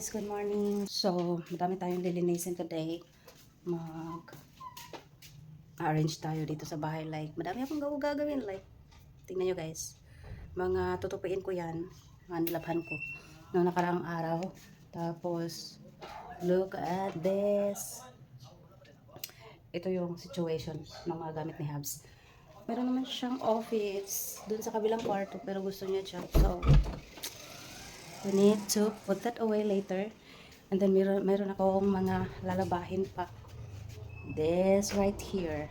guys, good morning. So, madami tayong lilinisin today. Mag-arrange tayo dito sa bahay. Like, madami akong gagawin. Like, tingnan nyo guys. Mga tutupiin ko yan. Mga nilabhan ko noong nakaraang araw. Tapos, look at this. Ito yung situation ng mga gamit ni Habs. Meron naman siyang office dun sa kabilang kwarto, pero gusto niya siya. So, we need to put that away later. And then meron akong mga lalabahin pa. This right here.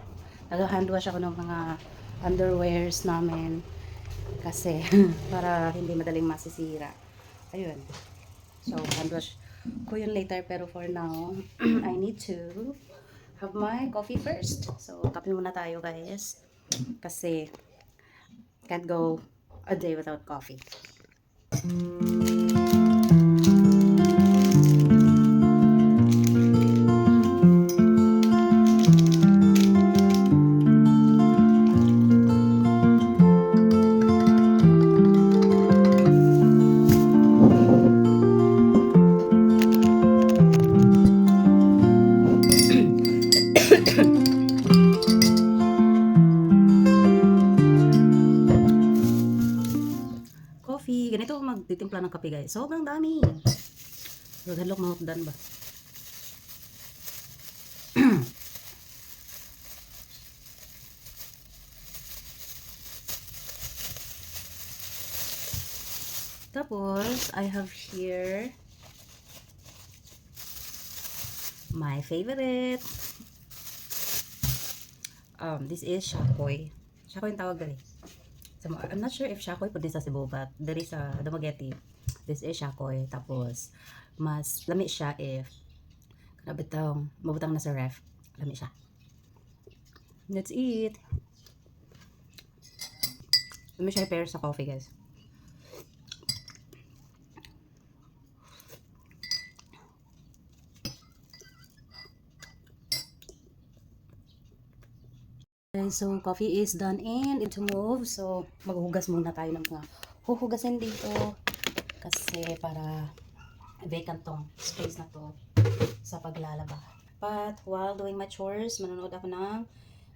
Nag-hand wash ako ng mga underwears namin. Kasi para hindi madaling masisira. Ayun. So, hand wash ko yun later. Pero for now, I need to have my coffee first. So, kape muna tayo guys. Kasi can't go a day without coffee. Coffee. Ganito ako magtitimpla ng kape guys. Sobrang dami. Maghalok mahutdan ba? Tapos, I have here my favorite. This is shakoy. Shakoy yung tawag gali. So, I'm not sure if shakoy po din sa Cebu, but there is a Dumaguete. This is shakoy. Tapos, mas lami siya if mabutang na sa ref. Lami siya. That's it. Lami siya i-pair sa coffee, guys. Okay, so coffee is done and to move. So, maghuhugas muna tayo ng mga huhugasin dito. Kasi para vacant tong space na to sa paglalaba. But while doing my chores, manonood ako ng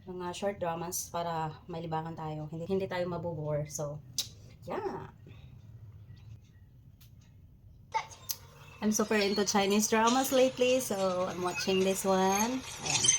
mga short dramas para may libangan tayo. Hindi tayo mabubore. So, yeah. I'm super into Chinese dramas lately. So, I'm watching this one. Ayan.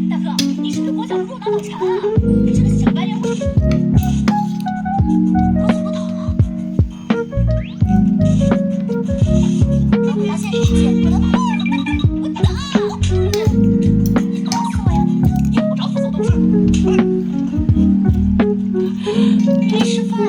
大哥，你是不是国小不如脑残啊？这个小白脸我怎么懂啊？等回到现实世界，我能跑。我打！你打死我呀！你怎么找死小东西？没吃饭呀？